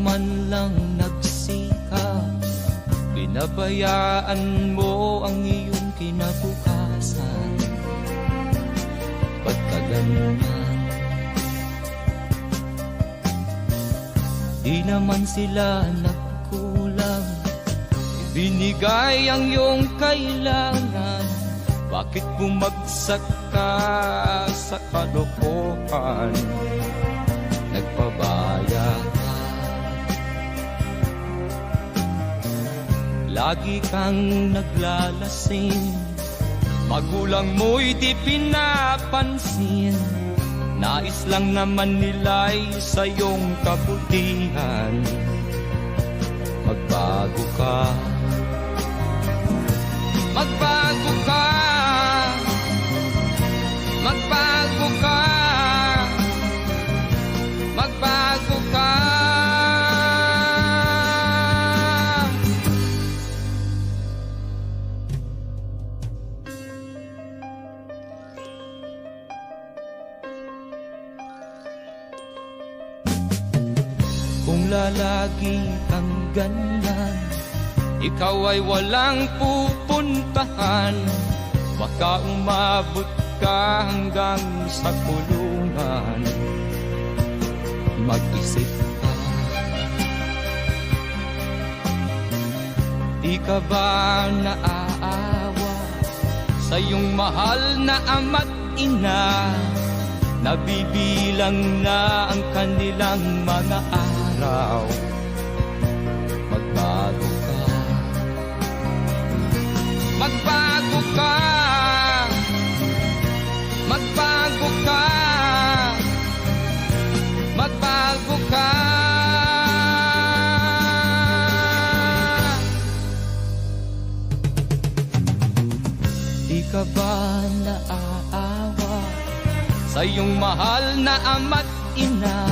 man lang nagsikap, pinabayaan mo ang iyong kinabukasan. Pagkaganyan, di naman sila nagkulang, ibinigay ang iyong kailangan. Bakit bumagsak ka sa kalokohan? Nagpabaya ka, lagi kang naglalasing, magulang mo'y di pinapansin. Nais lang naman nila'y sa iyong kabutihan. Magbago ka, magbago ka, magbago ka, magbago ka. Kung lalagi kang ganyan, ikaw ay walang pupuntahan. Baka umabot ka hanggang sa kulungan. Mag-isip ka, di ka ba naaawa sa iyong mahal na ama't ina? Nabibilang na ang kanilang mga araw. Magbago ka, magbago ka, magbago ka, magbago ka. Di ka ba naaawa sa iyong mahal na ama't ina?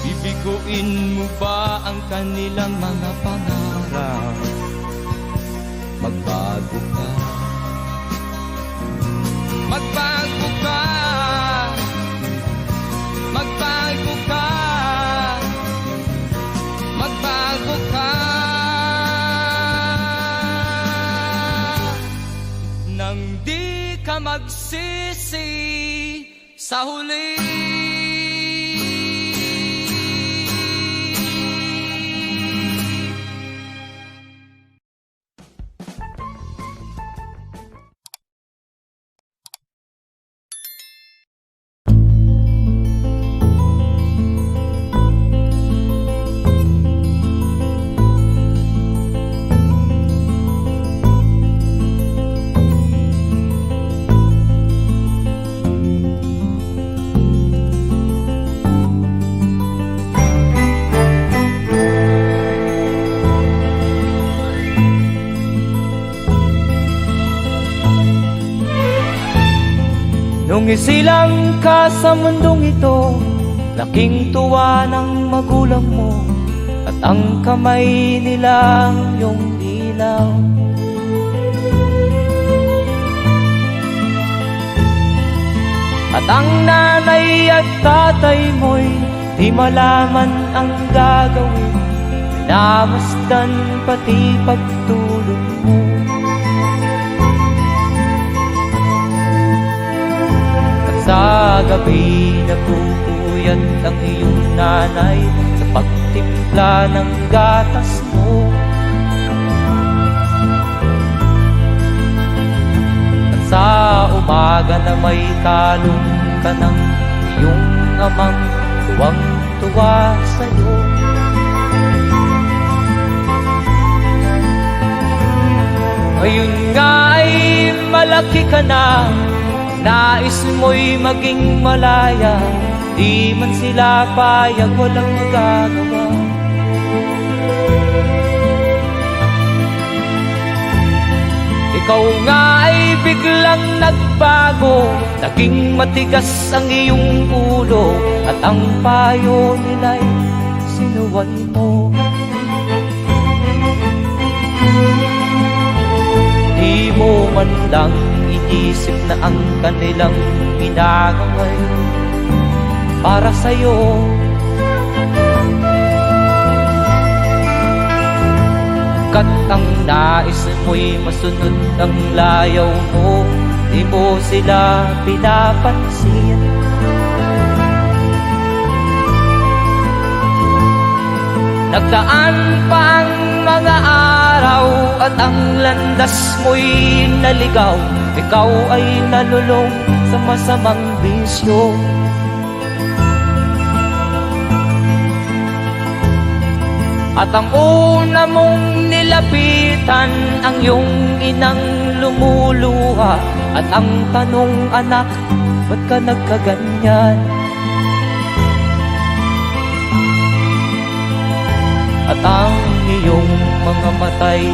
Bibiguin mo ba ang kanilang mga pangarap? Magbago ka, magbago ka, magbago ka, magbago ka. Nang di ka magsisi sa huli. Nung isilang ka sa mundong ito, laking tuwa ng magulang mo, at ang kamay nila ang iyong ilaw. At ang nanay at tatay mo'y di malaman ang gagawin, namasdan pati pagtulog mo. Sa gabi nagpupuyat ang iyong nanay sa pagtimpla ng gatas mo. At sa umaga na may kalong ka ng iyong amang tuwang-tuwa sa'yo. Ngayon nga ay malaki ka na, nais mo'y maging malaya, di man sila payag, walang magagawa. Ikaw nga ay biglang nagbago, naging matigas ang iyong ulo, at ang payo nila'y sinuway mo. Di mo man lang inisip na ang kanilang ginagawa'y para sa'yo. Pagkat ang nais mo'y masunod ang layaw mo, di mo sila pinapansin. Nagdaan pa ang mga araw at ang landas mo'y naligaw. Ikaw ay nalulong sa masamang bisyo. At ang una mong nilapitan ang iyong inang lumuluha. At ang tanong, anak, ba't ka nagkaganyan? At ang iyong mga matay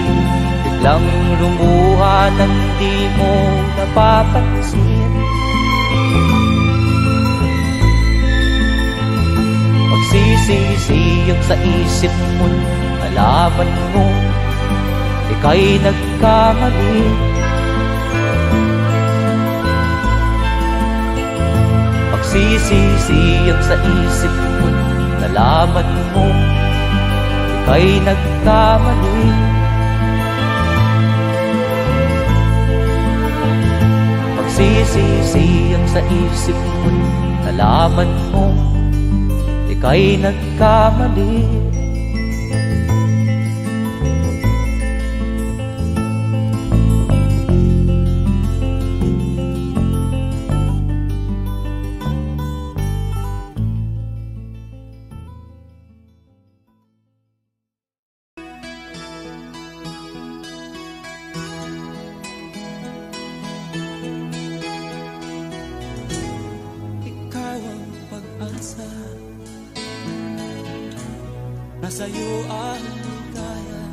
biglang lumuha nang di mo napapansin. Magsisisiyag sa isip mo, nalaman mo ika'y nagkamali. Magsisisiyag sa isip mo, nalaman mo ika'y nagkamali. Magsisisiyag sa isip mo, nalaman mo ika'y nagkamali. Ikaw ang pag-asa, nasa'yo ang ligaya.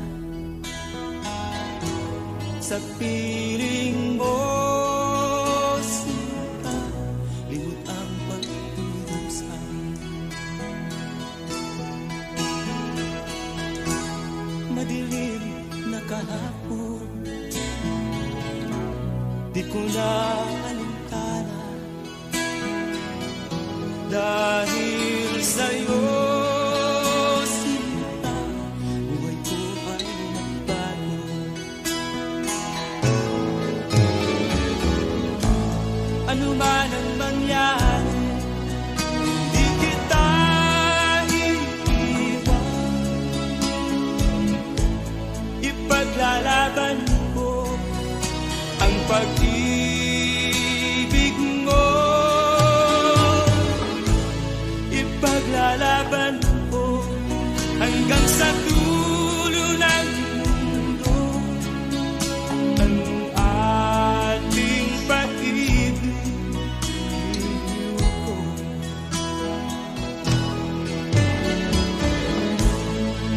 Sa piling mo, sinta, limot ang pagdudusa. Madilim na kahapon, di ko na alintana. Dahil sa'yo, sinta, buhay ko ay nagbago. Ano man ang mangyari, di kita iiwan. Ipaglalaban ko ang pag-ibig mo. Ipaglalaban ko hanggang sa dulo ng mundo ang ating pag-ibig ko.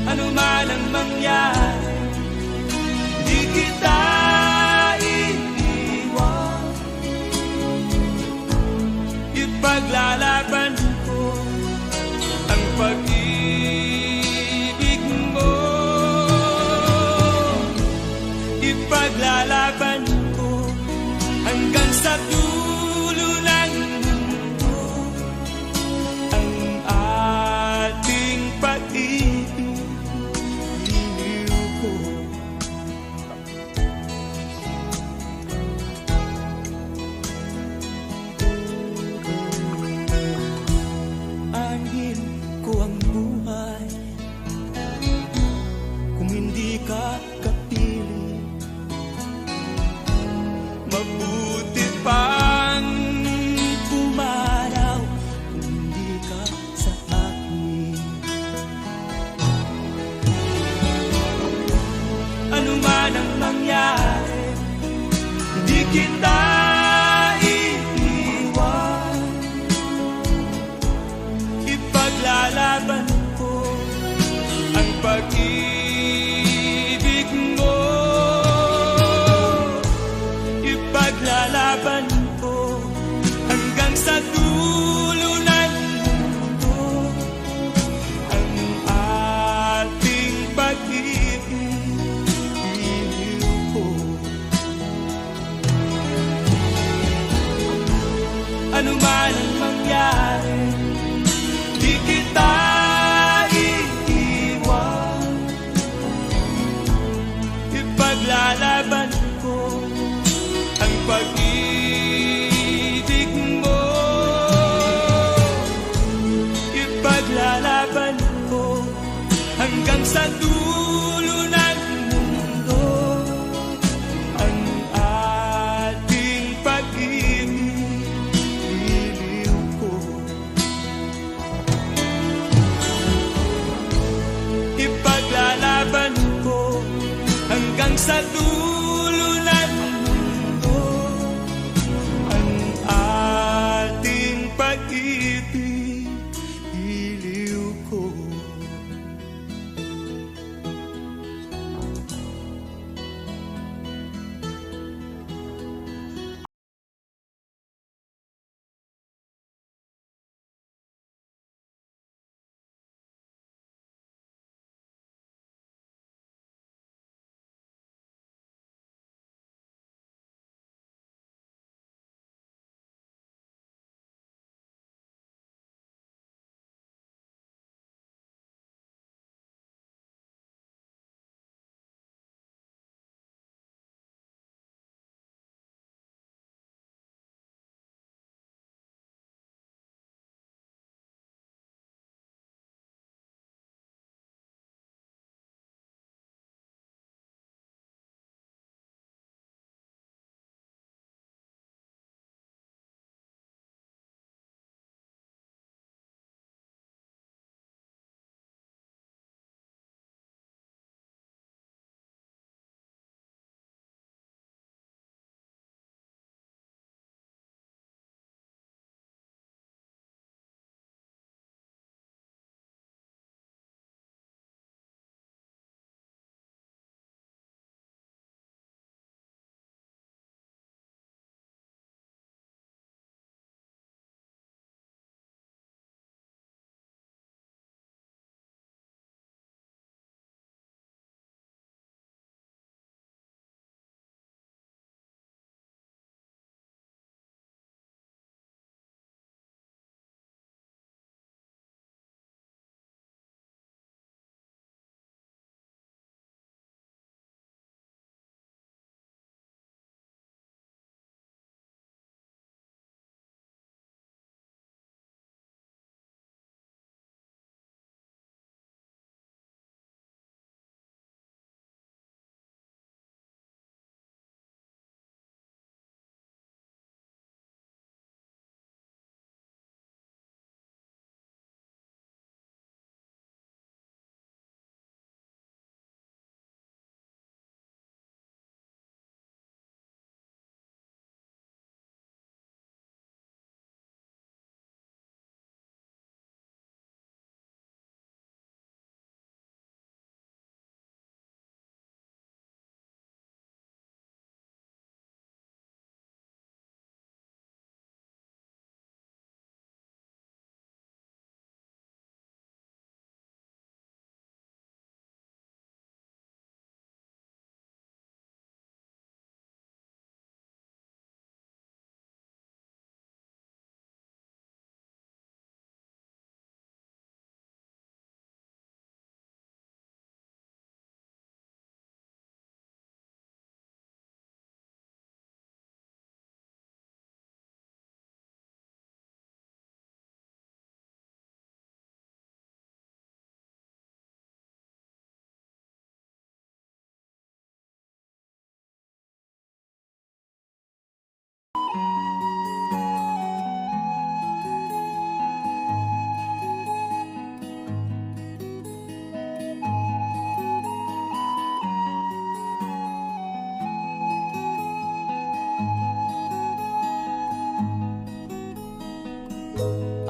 Ano man ang mangyari, di kita iiwan. Ipaglalaban ko ang pag-ibig mo. Ipaglalaban ko hanggang sa dulo ng mundo ang ating pag-ibig ko. Anhin ko ang buhay kung hindi ka kapiling. Mabuti pang pumaraw kung hindi ka sa akin. Ano man ang mangyari, di kita iiwan. Ipaglalaban ko ang pag-ibig mo. Ipaglalaban ko hanggang sa dulo ng mundo ang ating pag-ibig ko. Ano man ang mangyari, di kita iiwan. Ipaglalaban ko ang pag-ibig mo. Ipaglalaban ko hanggang sa dulo ng mundo ang ating pag-ibig, iliw ko. Ipaglalaban ko hanggang sa dulo ng mundo ang ating pag-ibig, iliw ko.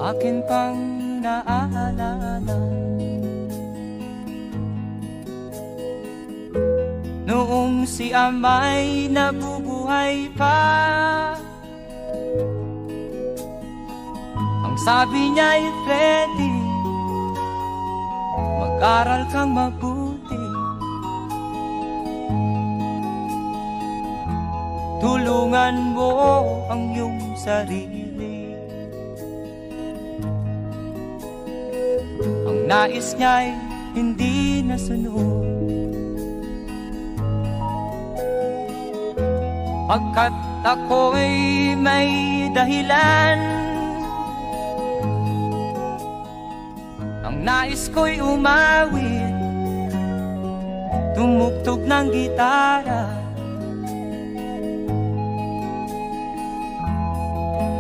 akin pang naaalala noong si ama'y nabubuhay pa. Ang sabi niya'y Freddy, mag-aral kang mabuti, tulungan mo ang iyong sarili. Ang nais niya'y hindi nasunod, Pagkat ako'y may dahilan, ang nais ko'y umawit, tumugtog ng gitara,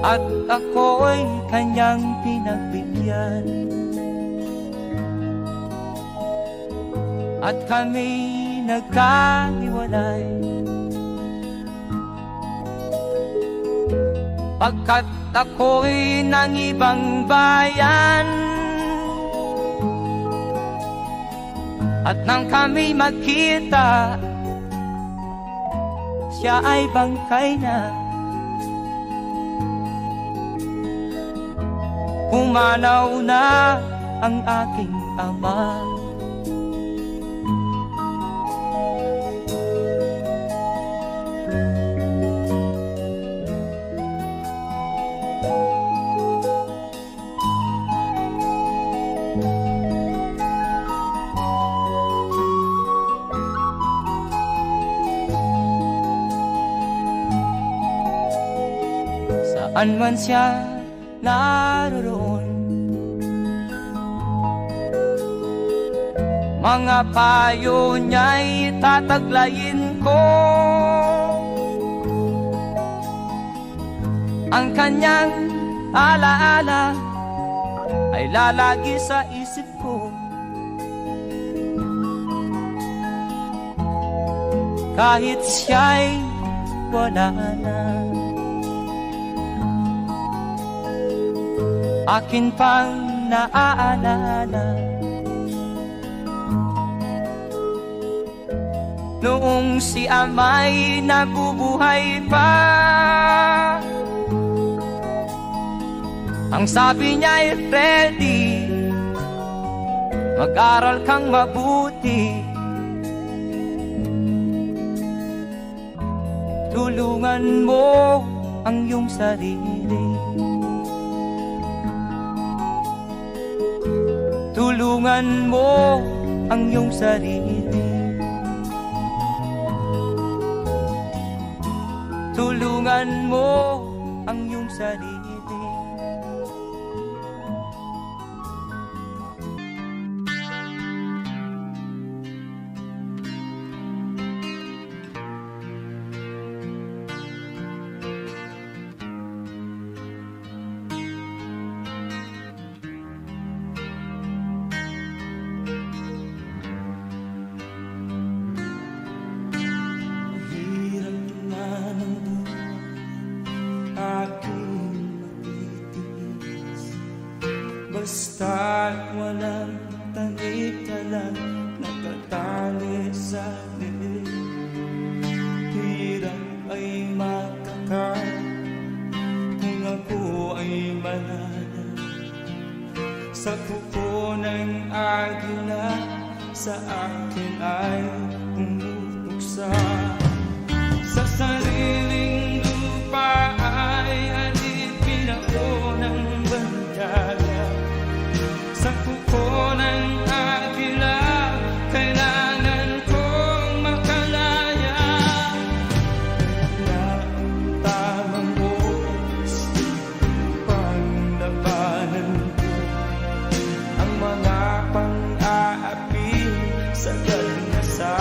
at ako'y kanyang pinagbigyan. At kami nagkahiwalay, pagkat ako'y ng ibang bayan. At nang kami magkita, siya ay bangkay na. Pumanaw na ang aking ama. Saan man siya naroon, mga payo niya'y tataglayin ko. Ang kanyang alaala ay lalagi sa isip ko. Kahit siya'y wala na, akin pang naaalala noong si ama'y nabubuhay pa. Ang sabi niya'y Freddy, mag-aral kang mabuti, tulungan mo ang iyong sarili, tulungan mo ang iyong sarili, tulungan mo ang iyong sarili. Basta't walang tanik-talang nakatali sa dilim, hirap ay makakain kung ako ay malala. Sa kuko ng agila sa akin ay umuksa, sa sariling lupa ay alipin ako ng bandala. Sa kuko ng agila, kailangan kong makalaya. Na ang tamang oras upang labanan ko ang mga pang-aapi sa na sa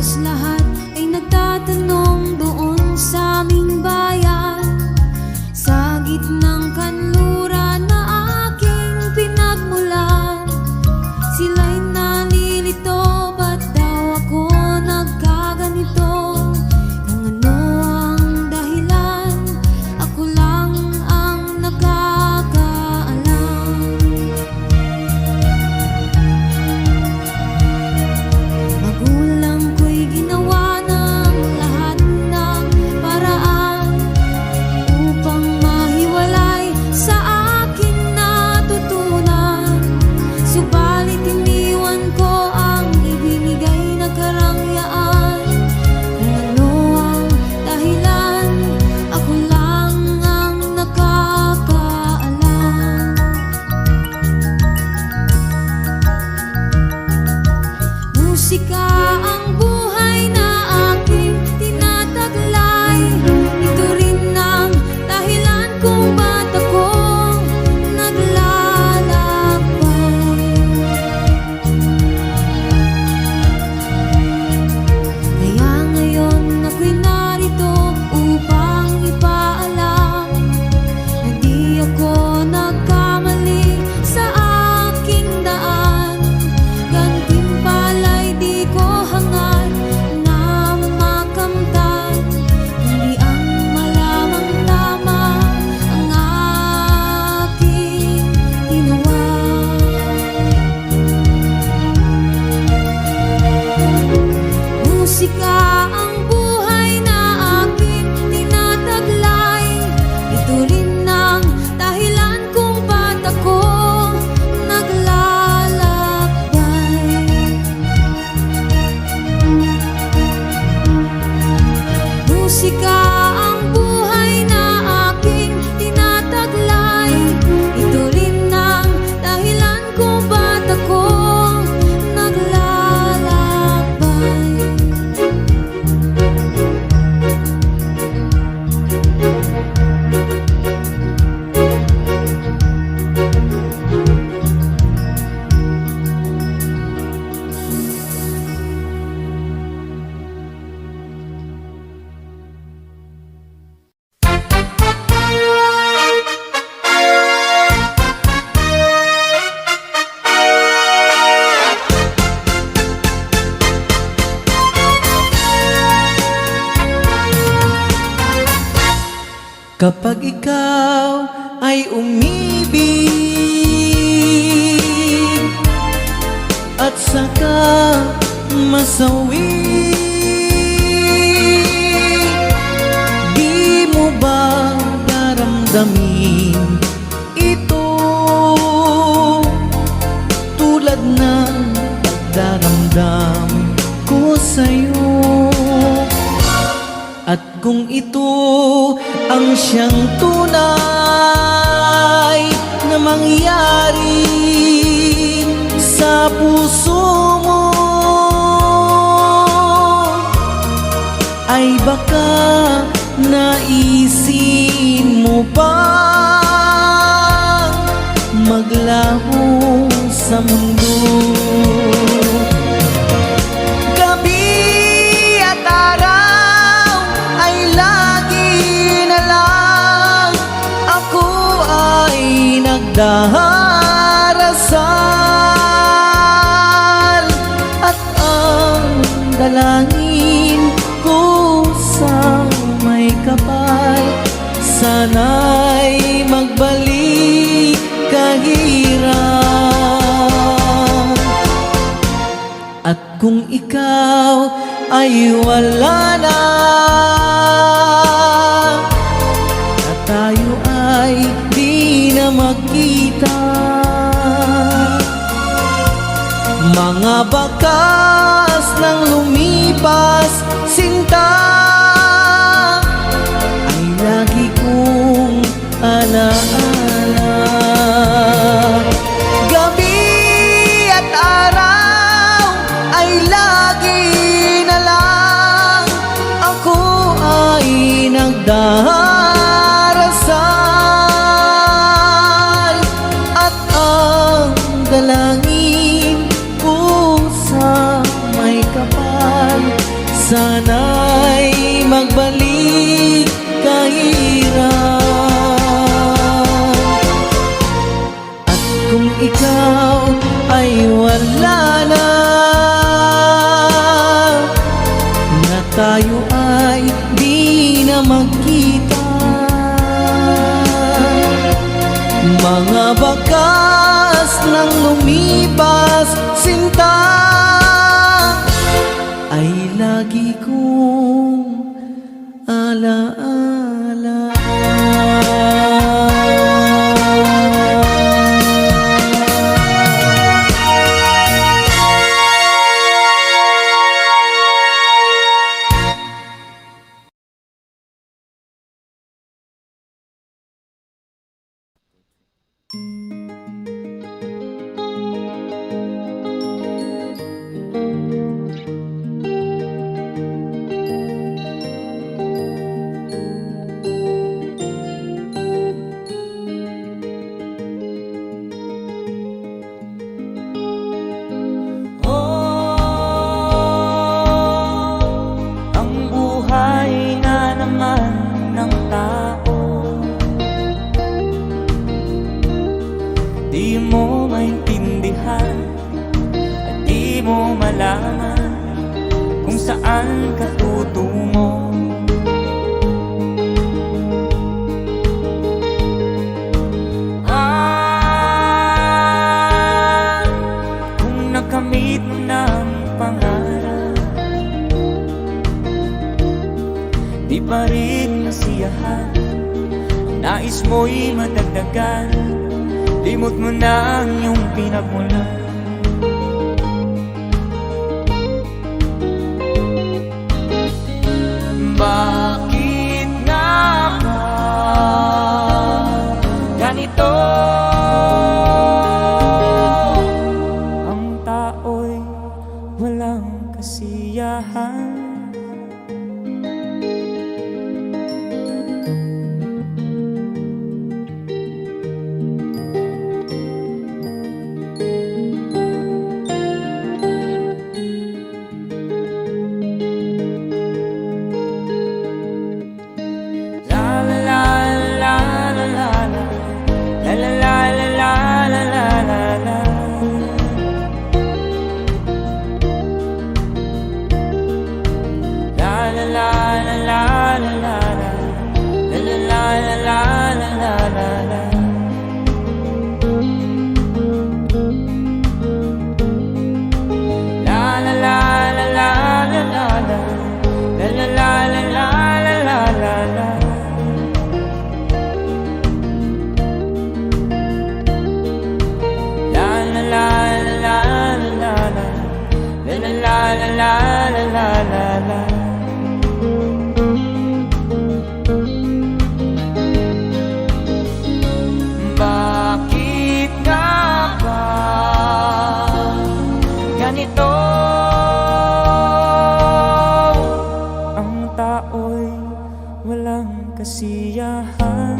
Halos lahat ay nagtatanong doon sa aming bayan, sa gitnang kanluran na aking pinagmulan. Sila'y nalilito, ba't daw ako nagkaganito? Kung ano ang dahilan, ako lang ang nakakaalam. Magulang ko'y ginawa ng lahat ng paraan upang mahiwalay sa aking natutunan. Subalit iniwan ko ang ibinigay na karangyaan. Kung ano ang dahilan, ako lang ang nakakaalam. Musika ang buhay na aking tinataglay. Ito rin ang dahilan kung ba't ako naglalakbay. Kaya ngayon ako'y narito upang ipaalam na di ako nagkamali sa aking daan. Gantimpala'y di ko hangad na makamtan, hindi ang malamang tama ang aking ginawa. Musika ang buhay na aking tinataglay. Ito rin ang dahilan kung ba't ako naglalakbay. Musika ang buhay na aking tinataglay. Ito rin ang dahilan kung ba't ako naglalakbay. Kapag ikaw ay umibig at saka masawi, di mo ba daramdamin ito tulad ng pagdaramdam ko sa'yo? At kung ito ang siyang tunay na mangyari sa puso mo, ay baka naisin mo bang maglaho sa mundo? Gabi at araw ay lagi na lang ako ay nagdarasal, at ang dalangin ko sa may kapal, sana'y magbalik kahirap. At kung ikaw ay wala na, at tayo ay di na magkita, mga bakas ng lumipas sinta ay lagi kong alaala. Gabi at araw ay lagi na lang ako ay nagdarasal, at ang dalangin ko sa may kapal, nakaraan, sana'y magbalik kahiran. At kung ikaw ay wala na, na tayo ay di na magkita, mga bakas ng lumipas sinta ay lagi kong alaala. Ang buhay nga naman ng tao, di mo maintindihan at di mo malaman kung saan ka tutungo. Kung nakamit mo ng pangarap, di pa rin nasiyahan, nais mo'y madagdagan, limot mo na ang iyong pinagmulan. Bakit nga ba ganito? Ang tao'y walang kasiyahan. Bakit nga ba ganito? Ang tao'y walang kasiyahan.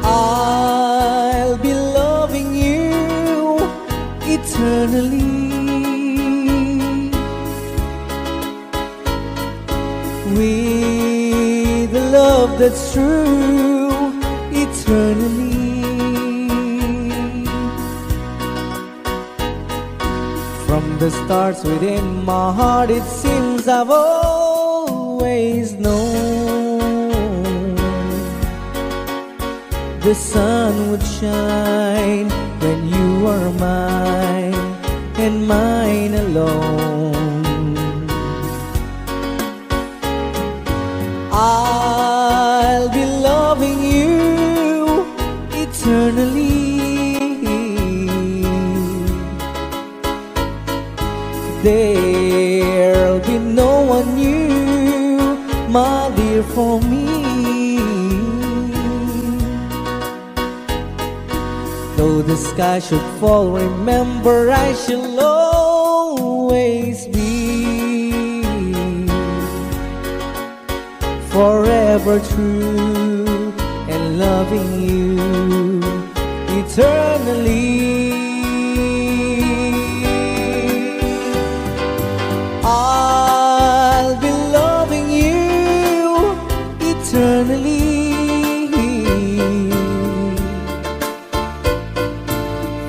I'll be loving you eternally, with a love that's true eternally. From the stars within my heart, it seems I've always known the sun would shine when you are mine and mine alone. I'll be loving you dear, for me. Though the sky should fall, remember I shall always be forever true and loving you eternally. I'll be loving you eternally.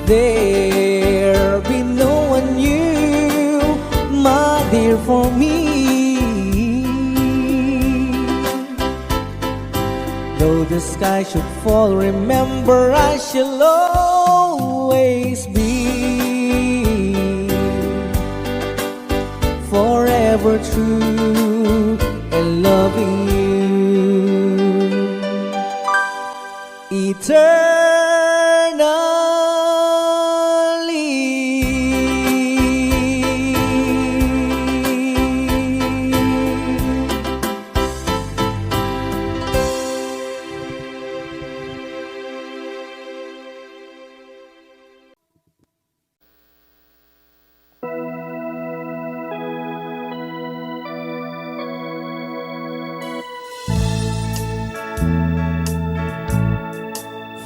There be no one you, my dear, for me. Though the sky should fall, remember I shall always be forever true and loving you eternally.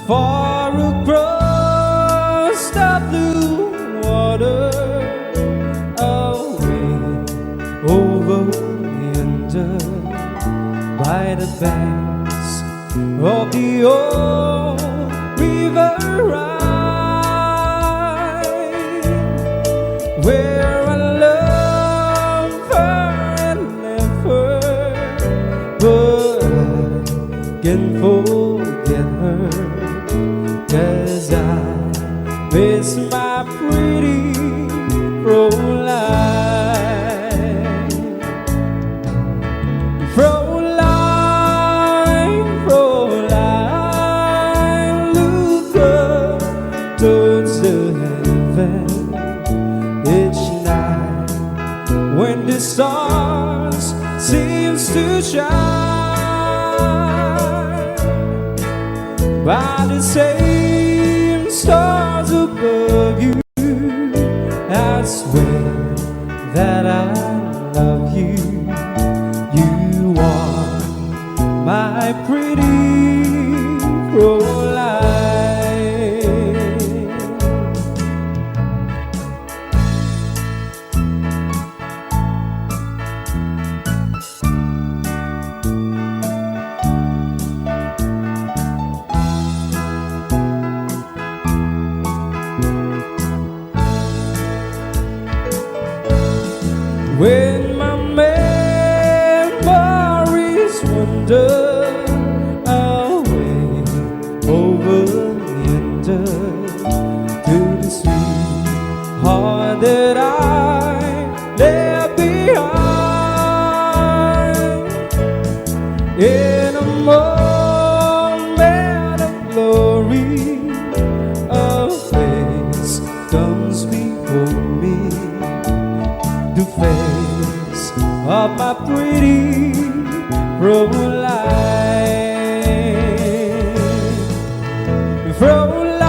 Far across the blue water, away over yonder, by the banks of the old river Rhine, where I love her and left her, but I can forget her. 'Cause I miss my pretty Fräulein. Fräulein, Fräulein, look up towards the heaven each night when the stars seems to shine by the same stars above you. I swear that I love you. You are my pretty Fräulein. When my memories wander away over yonder to the sweet heart that I left behind, in a moment of glory, a face comes before me, the face of my pretty Fräulein. Fräulein,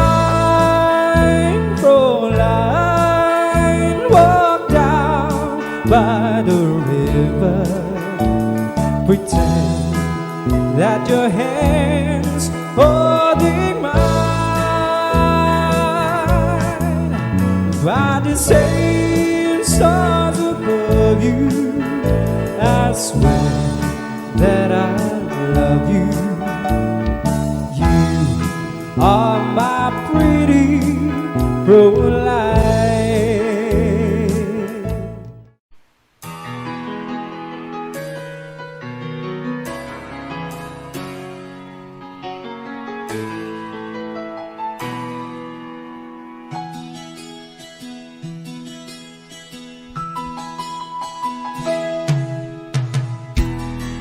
Fräulein, walk down by the river, pretend that your hands holding mine, by the same stars above you. I swear that I love you. You are my pretty Fräulein.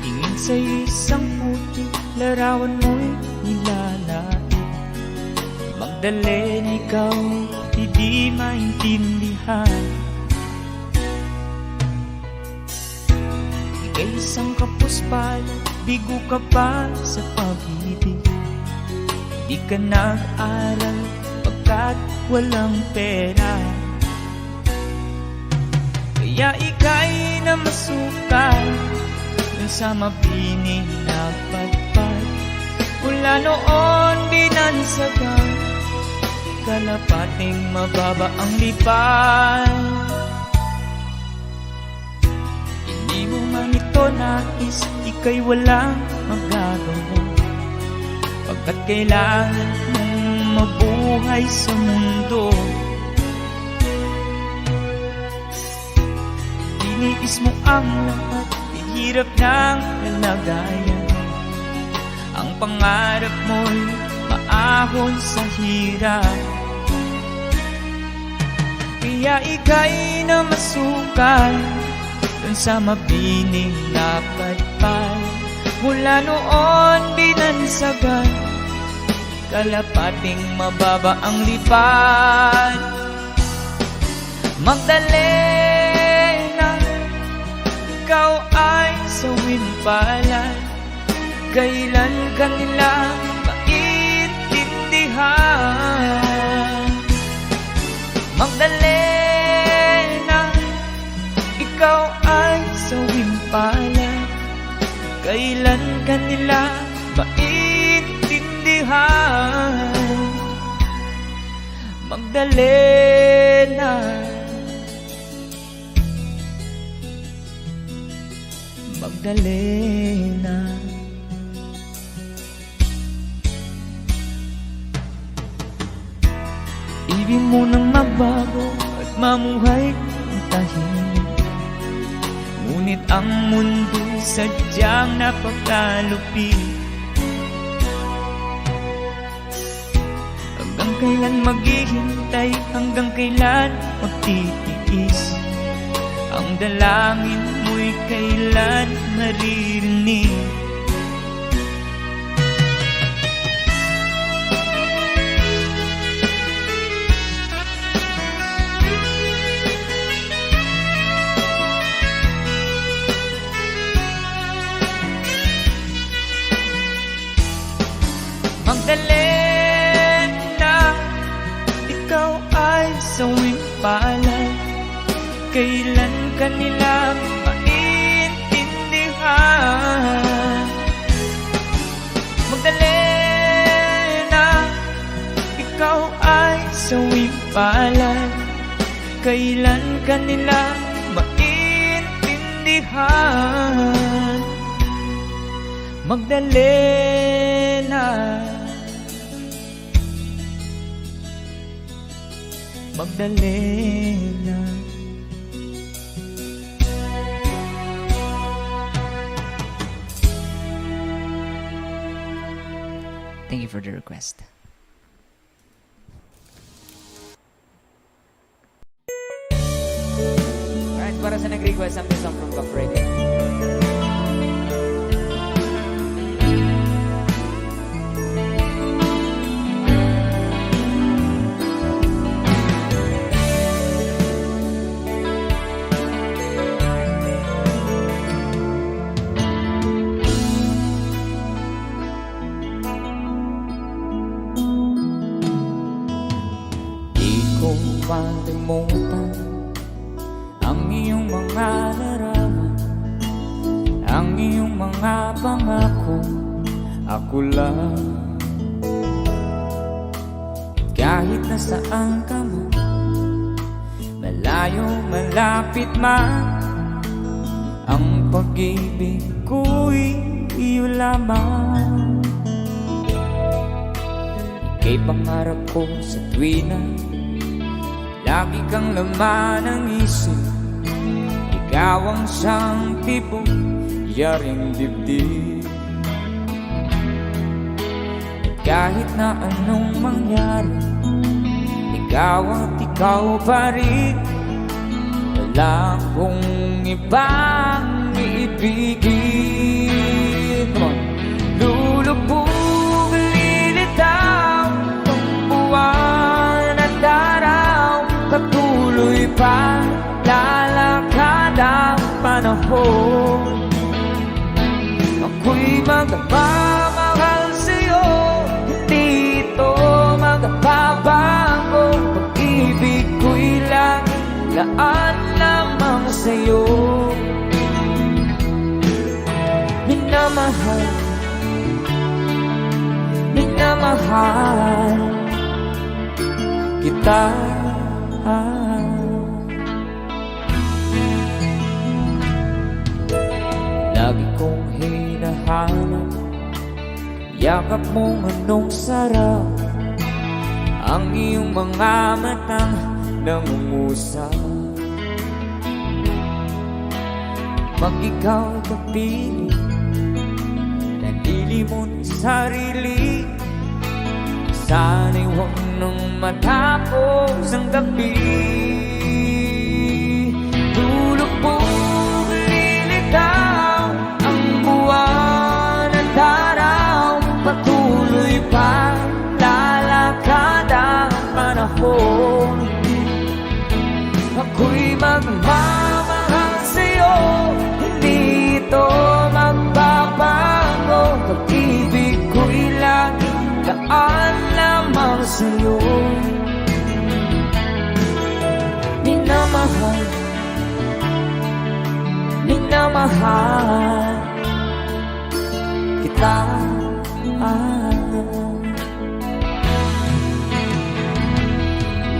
Tingin sa isang puti, larawan mo'y nilalait. Magdalena ikaw, hindi maintindihan. Ika'y isang kapuspalad, bigo ka pa sa pag-ibig. Di ka nag-aral pagkat walang pera, kaya ika'y namasukan dun sa mabining na padpad. Mula noon binansagan, kalapating mababa ang lipad. Hindi mo man ito nais, ika'y walang magagawa, pagkat kailangan mong mabuhay sa mundo. Iniis mo ang lahat, hirap ng kalagayan. Ang pangarap mo'y maahon sa hirap, kaya ika'y namasukan dun sa mabining na padpad. Mula noon binansagan, kalapating mababa ang lipad. Magdalena, ikaw ay sawimpalan, kailan ka nila maintindihan? Magdalena, ikaw ay sawimpalan, kailan ka nila maintindihan? Magdalena, Magdalena. Ibig mo nang magbago at mamuhay ng tahimik, ngunit ang mundo sadyang napakalupit. Hanggang kailan maghihintay, hanggang kailan magtitiis? Ang dalangin mo'y kailan maririnig? Magdalena, ikaw ay sawimpalan, kailan ka nila maintindihan? Magdalena, ikaw ay sawimpalan, kailan ka nila maintindihan? Magdalena, Magdalena. Thank you for the request. Alright, para sa nag-request, ang song from Buff Radio. Malimutan ang iyong mga larawan, ang iyong mga pangako. Ako lang, kahit nasaan ka man, malayo malapit man, ang pag-ibig ko'y iyo lamang. Ika'y pangarap ko sa tuwina, lagi kang laman ng isip. Ikaw ang siyang tipong yaring dibdib. At kahit na anong mangyari, ikaw at ikaw pa rin. Wala akong ibang iibigin. Come on. Lulubog, lilitaw ang buwan at araw, patuloy pa lalakad ang panahon. Ako'y sa'yo. Minamahal, minamahal kita. Lagi kong hinahanap yakap mong anong sarap, ang iyong mga matang nangungusap. Mag-ikaw kapili, nalilimot sarili. Sana'y huwag nang matapos ang gabi. Lulubog, lilitaw ang buwan at araw. Patuloy pa lalakad ang panahon. Ako'y magmamahal sa'yo, hindi ito magbabago. Pag-ibig ko'y laging daan lamang sa'yo. Minamahal, minamahal kita.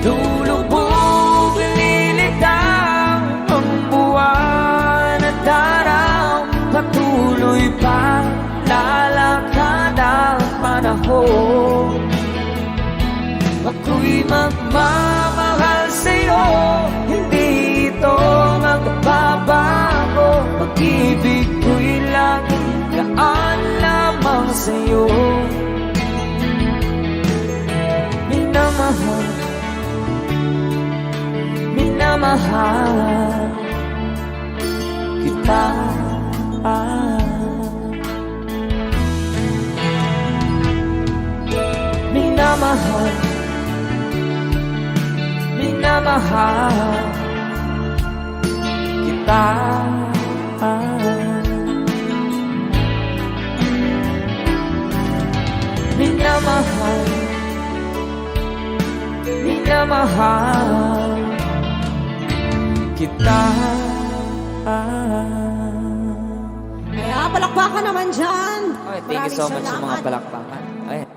Lulubog, lilitaw ang buwan at araw. Patuloy pa lalakad ang panahon. Ako'y magmamahal sa'yo, hindi ito magbabago. Pag-ibig ko'y laging daan lamang sa'yo. Minamahal, minamahal kita. Minamahal, minamahal kita. Minamahal, minamahal kita. Kaya palakpakan naman dyan. Okay, thank you so much sa mga Maraming palakpakan. Ayan.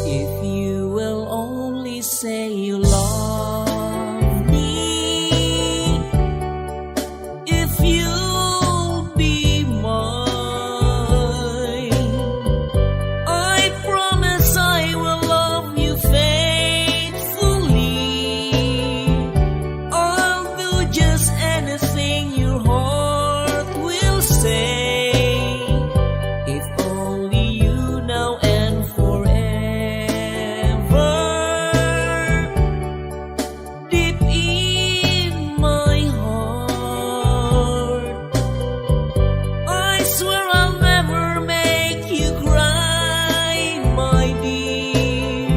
If you will only say you love me, if you'll be mine, I promise I will love you faithfully. I'll do just anything your heart will say. If only you now and forever, deep in my heart, I swear I'll never make you cry, my dear.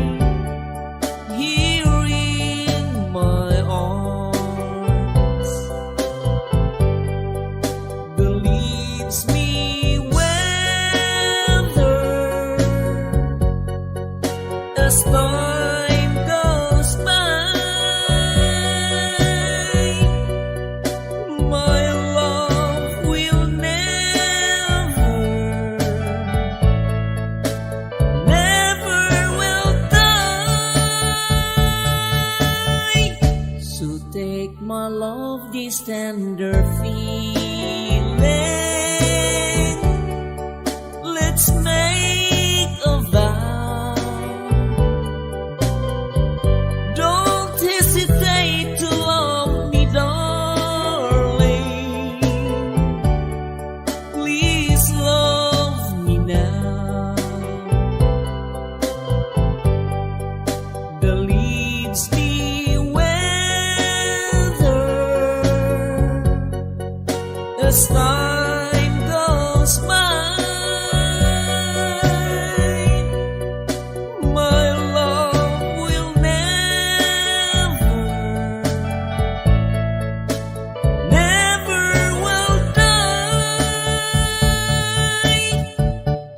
Here in my arms, believes me weather as time goes by. My love will never, never will die. So take my love, this tender feeling. Let's make a vow. Don't hesitate to love me, darling. Please love me now. The leaves be weather as time goes by.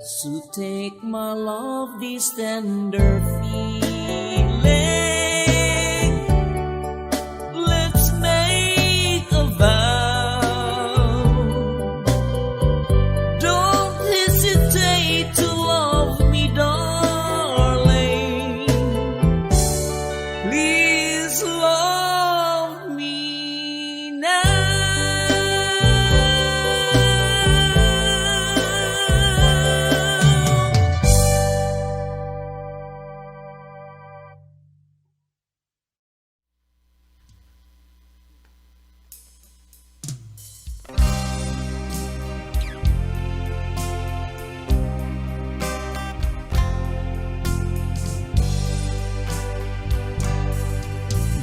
So take my love, this tender feeling. Let's make a vow. Don't hesitate to love me, darling. Please love me now.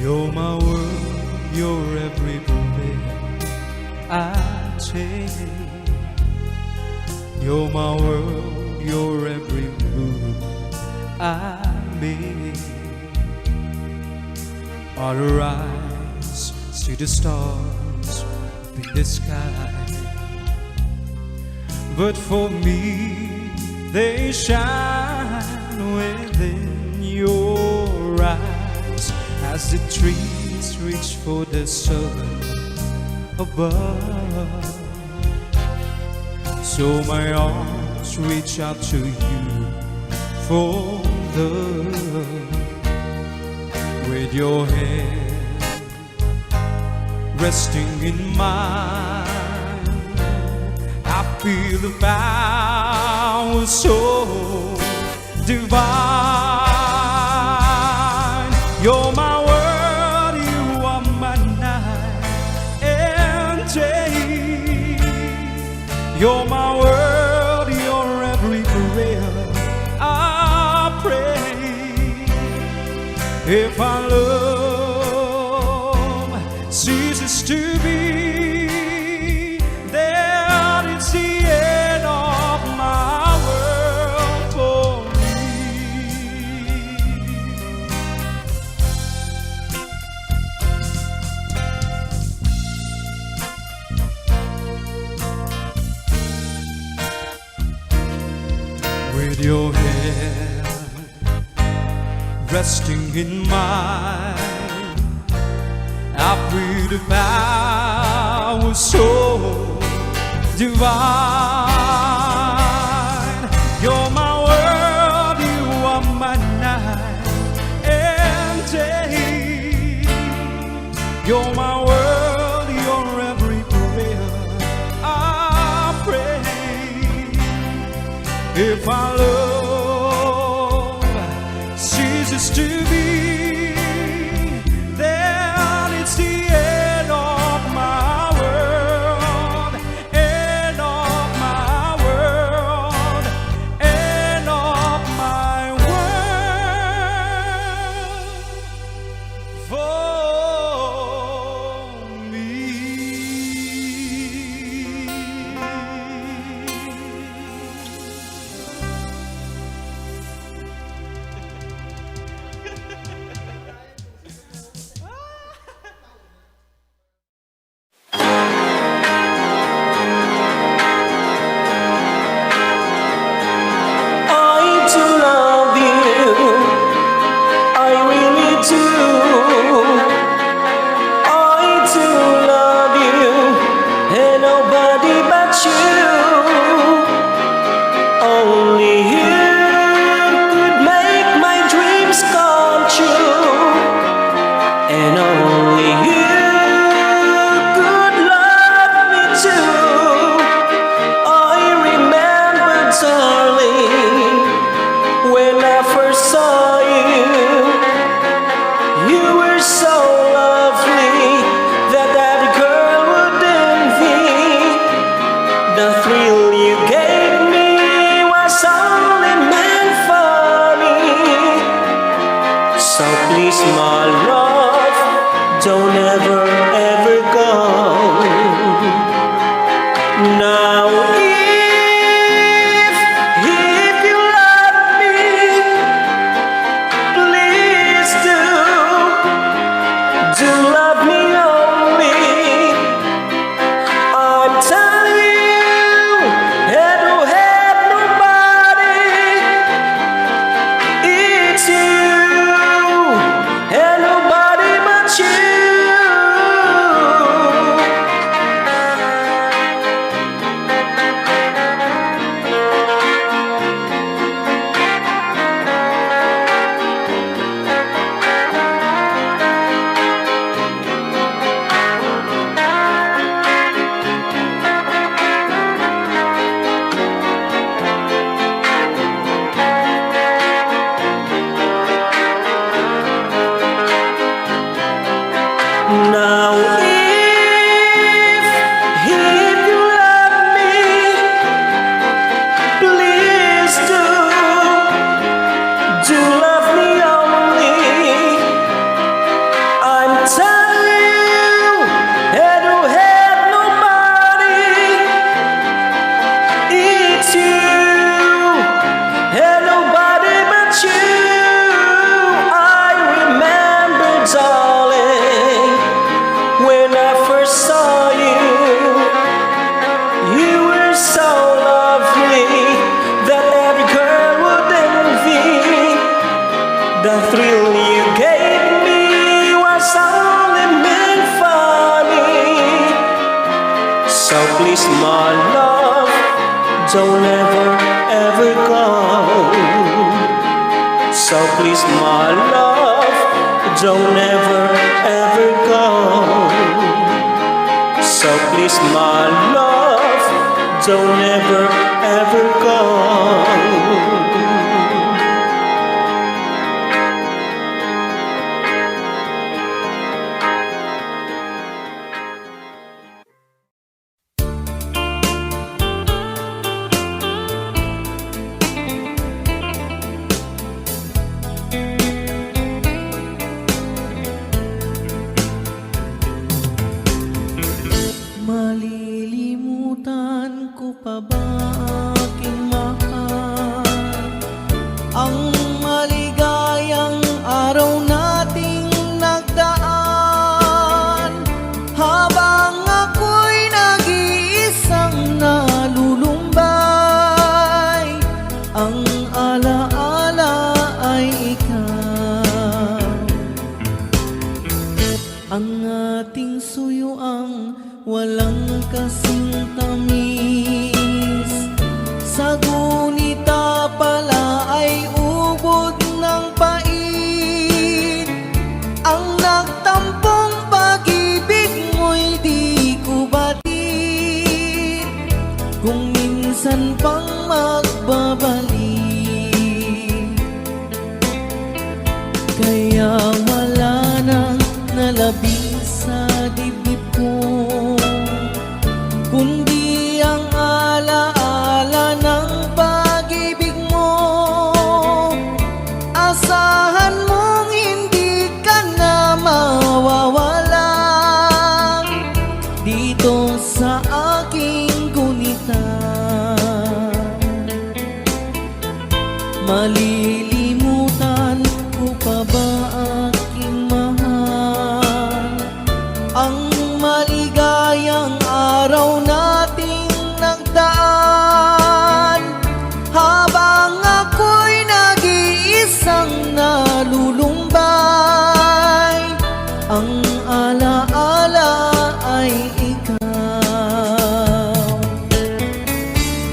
You're my world, you're every breath I take. You're my world, you're every move I make. I'll rise, see the stars in the sky, but for me they shine within your eyes. As the trees reach for the sun above, so my arms reach out to you for love. With your hand resting in mine, I feel the power so divine. You're my world, you are my night and day. You're my world, you're every prayer I pray. If our love ceases to be, then it's the end of my world for me. With your hand resting in mine, I feel the power so divine. You're my world, you are my night and day. You're my world, you're every prayer I pray. If our love ceases to be, then it's the end of my world, end of my world, end of my world for me. I do love you, I really do. I do love you, and nobody but you. Only you could make my dreams come true, and only you could love me too. I remember, darling, when I first saw you, you were so lovely that that girl would envy. The thrill you gave me was only meant for me. So please, my love, don't ever, ever go. Now if you love me, please do love me only. I'm telling you, I don't have nobody. please, my love, don't ever, ever go. So please, my love, don't ever, ever go. So please, my love, don't ever, ever go. Malilimutan ko pa ba aking mahal ang maligayang araw nating nagdaan, habang ako'y nag-iisang nalulumbay. Ang alaala ay ikaw, ang ating suyuang walang kasing tamis. Sa gunita pala ay ubod ng pait. Ang nagtampong pag-ibig mo'y di ko batid, kung minsan pang magbabalik. Kaya wala nang nalabing sa dibdib ko, kundi ang alaala ng pag-ibig mo. Asahan mong hindi ka na mawawala dito sa aking gunita. Malilimutan ko pa ba aking mahal ang maligayang araw nating nagdaan, habang ako'y nag-iisang nalulumbay. Ang alaala ay ikaw,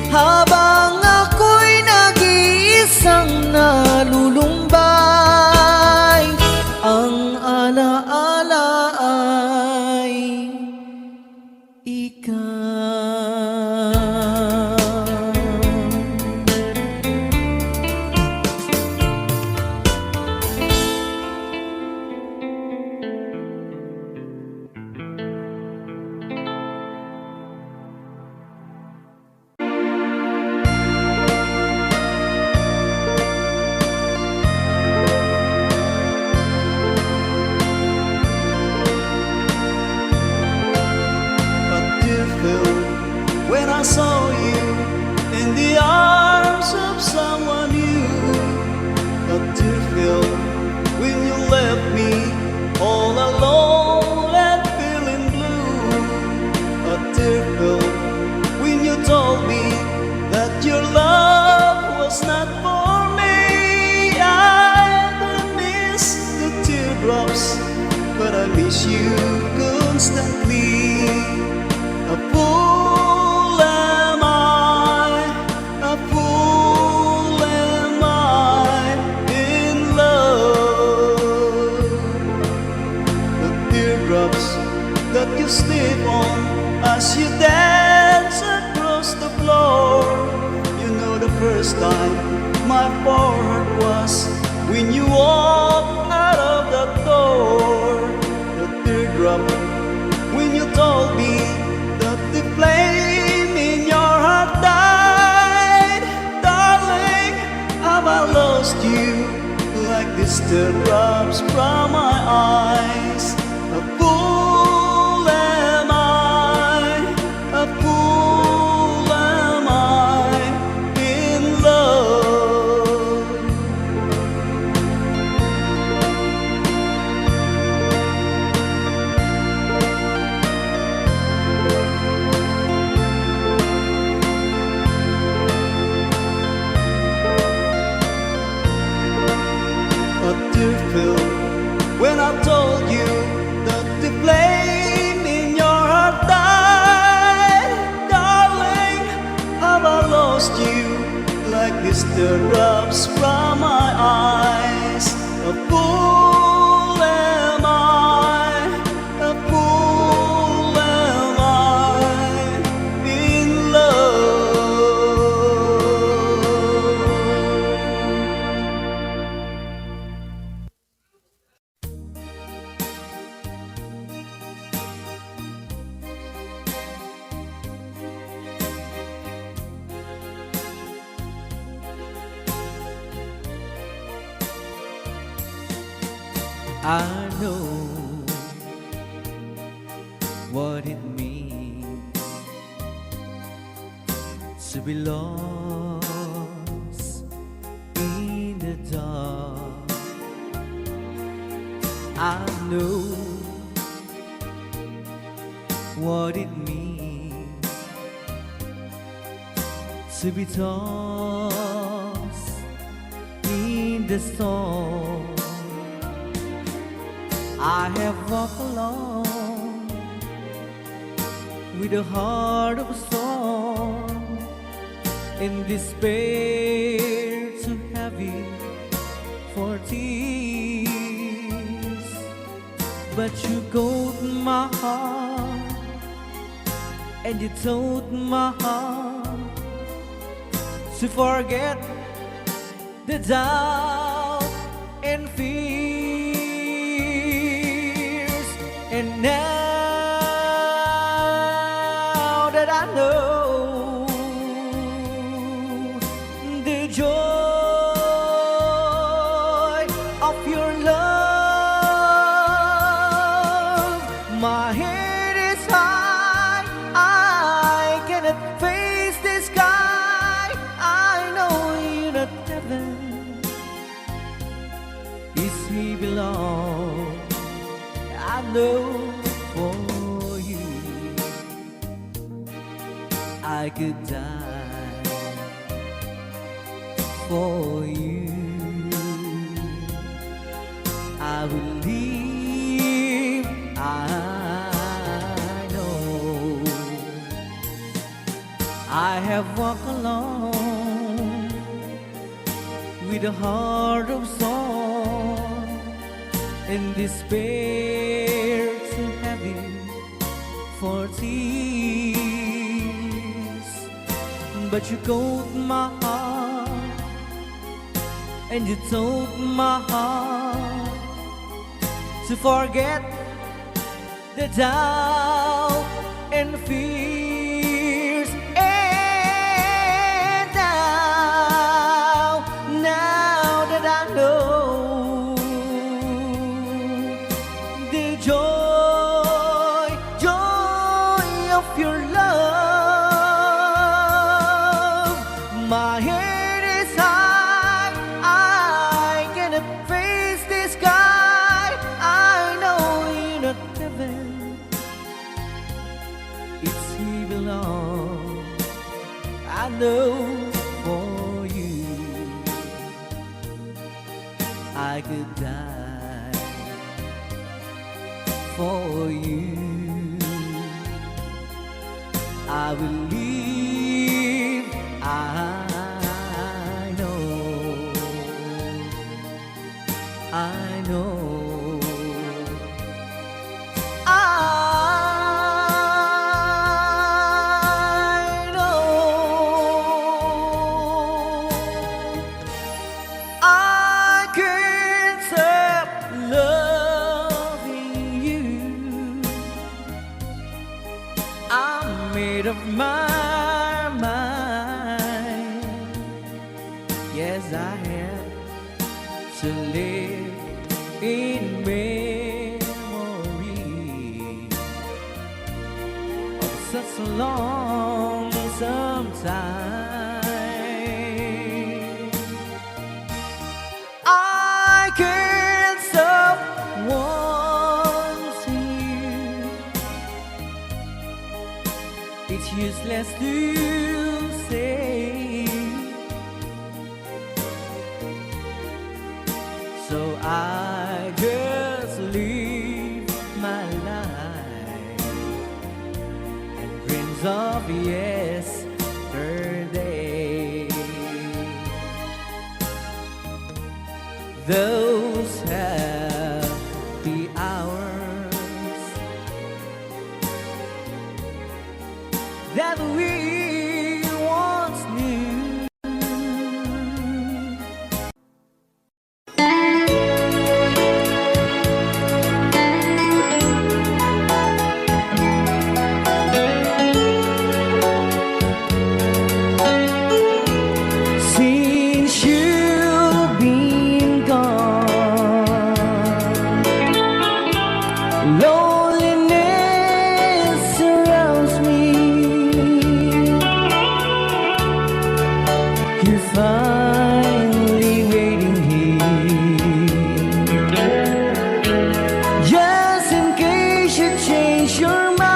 habang ako'y nag-iisang nalulumbay. Ang alaala ay ikaw. But dear Phil, when I saw you in the arms of someone new. But dear Phil, when you left me all alone and feeling blue. But dear Phil, when you told me that your love was not for me, I don't miss the teardrops, but I miss you constantly. A fool am I, a fool am I in love. The teardrops that you step on as you dance across the floor. You know the first time my heart was when you walked out of the door. The teardrop when you told me that the flame in your heart died. Darling, have I lost you like these teardrops from my eyes? A fool am I, a fool am I in love. But dear Phil, when I told you that the flame in your heart died, lost you like these teardrops from my eyes. A fool am I, a fool am I in love. I know what it means to be lost in the dark. I know what it means to be tossed in the storm. I have walked alone with a heart of stone, in despair too heavy for tears. But you caught my heart, and you told my heart to forget the doubt and fears. And now that I know the joy of your love, my head is high, I cannot face the sky. I know you're not heaven, is he belong. I know for you I could die for you. I will live, I know. I have walked alone with a heart of stone, in despair too heavy for tears. But you caught my heart, and you told my heart to forget the doubt and fears. And now that I know the joy of your love, my head is high, I cannot face the sky. I know you're not heaven, it's he belong. I know for you I could die for you. I will live, I know, I know, I know. I can't stop loving you. I'm made up my mind. Yes, I have to live in memory of such a long time. I can't stop wanting you. It's useless to say, so I just live my life and dreams of yesterday. those happy hours that we once knew. Since you've been gone, loneliness surrounds me. You're finally waiting here, just in case you change your mind.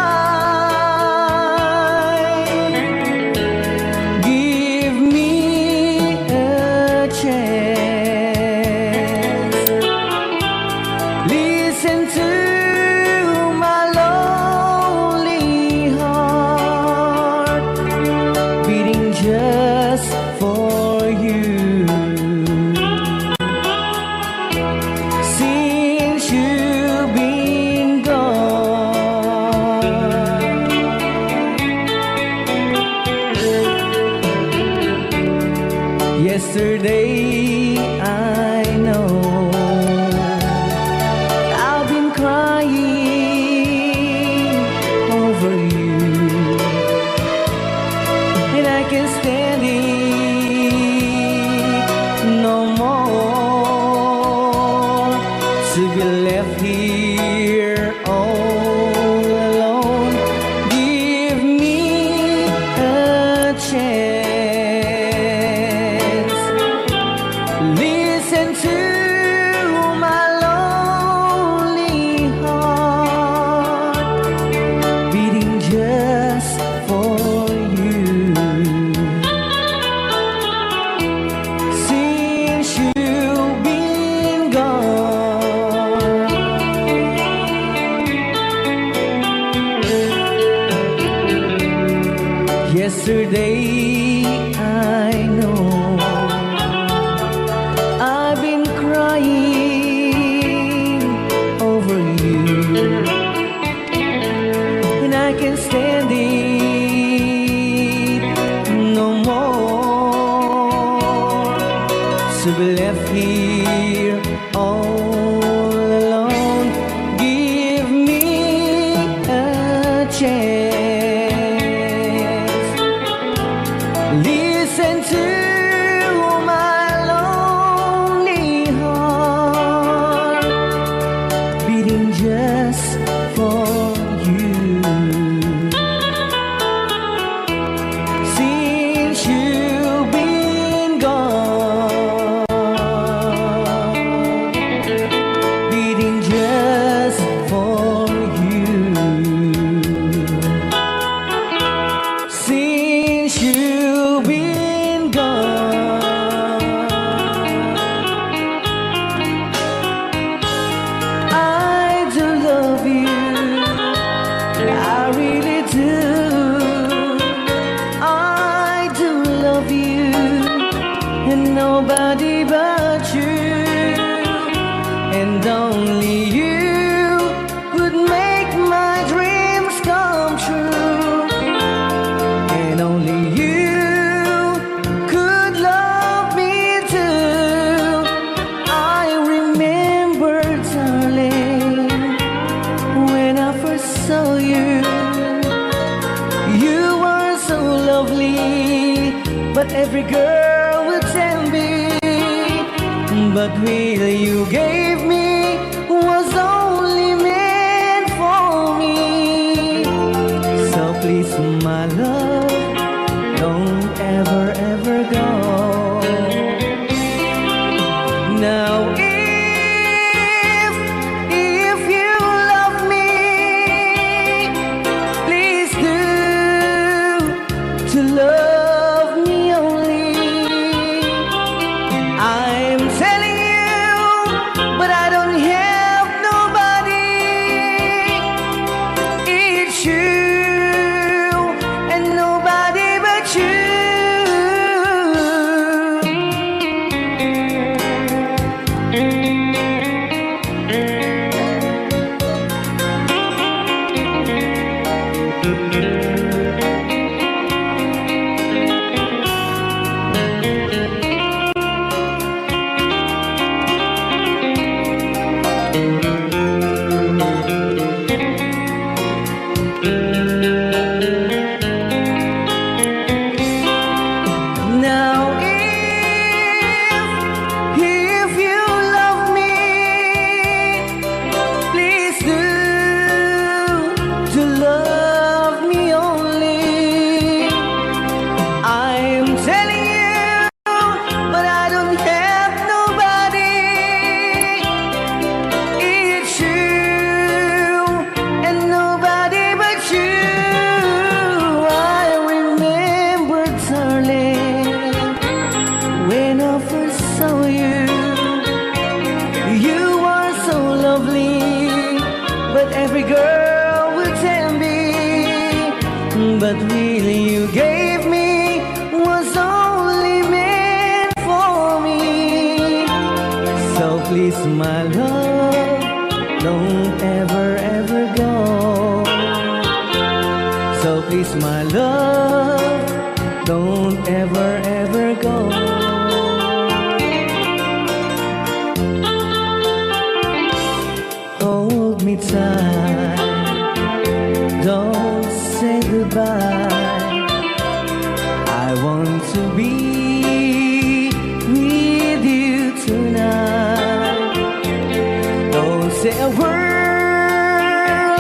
Give me a chance. Listen to my lonely heart beating just for you. Since you've been gone, yesterday I know I've been crying over you, and I can't stand it no more to be left here all alone. Give me a chance. Listen to my lonely heart beating just for you. Since you've been gone, yesterday I know I've been crying over you, and I can't stand it no more to be left here all alone. Give me a chance. Listen to my lonely heart beating just for you. Since you've been gone, beating just for you. Since you've been gone, I do love you, I really do. I do love you, and nobody but you, and only you would make my dreams come true, and only you could love me too. I remember, darling, when I first saw you, you were so lovely, but every girl would tell me, but really you gave me was only meant for me. So please, my love, don't ever, ever go. Now if you love me, please do to love me only. I'm telling you, but I don't you. You are so lovely, but every girl will tell me. But really you gave me was only meant for me. So please, my love, don't ever, ever go. So please, my love, don't ever, ever go. Hold me tight, don't say goodbye. I want to be with you tonight. Don't say a word,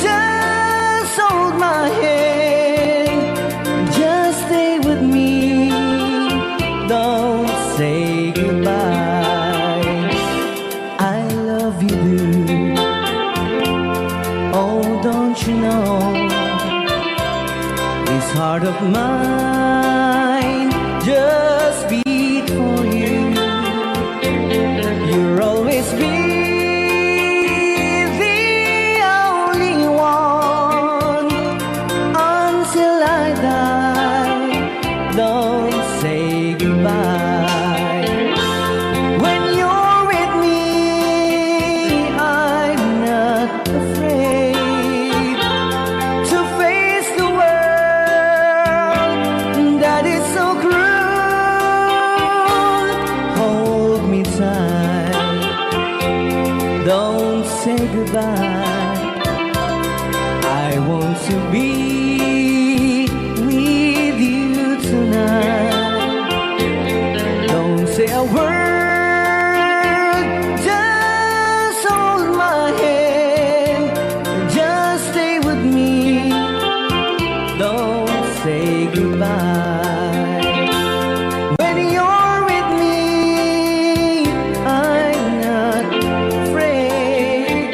just hold my hand. Just stay with me, don't say goodbye. I love you, blue. Oh, don't you know, this heart of mine just beat for you. You'll always be the only one until I die. Don't say goodbye. When you're with me, I'm not afraid to face the world that is so cruel. Hold me tight, don't say goodbye. I want to be with you tonight. Don't say a word, just hold my hand. Just stay with me, don't say goodbye. When you're with me, I'm not afraid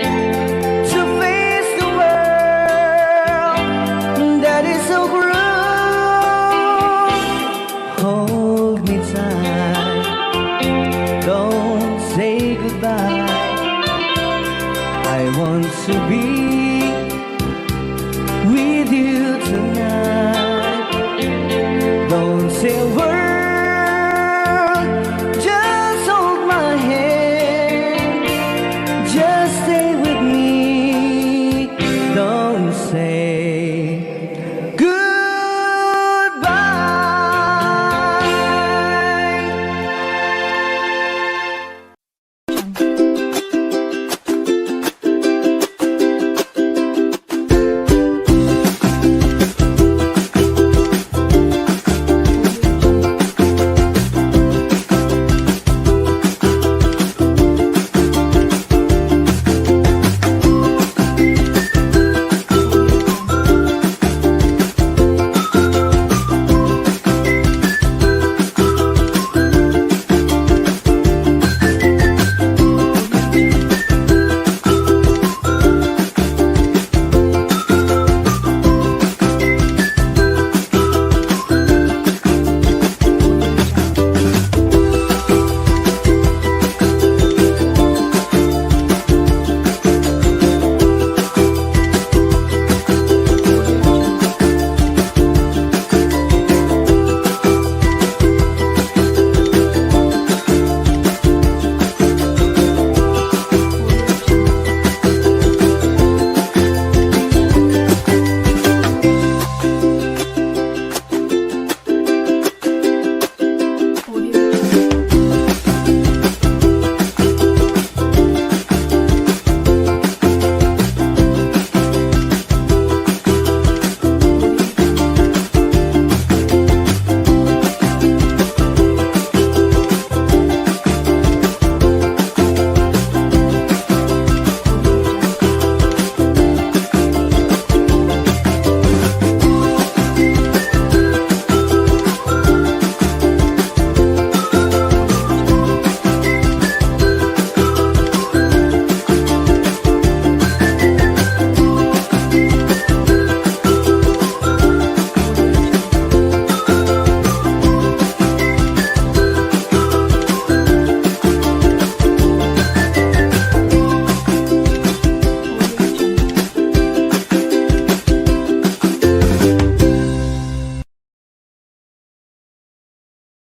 to face the world that is so cruel. Hold me tight, don't say goodbye. I want to be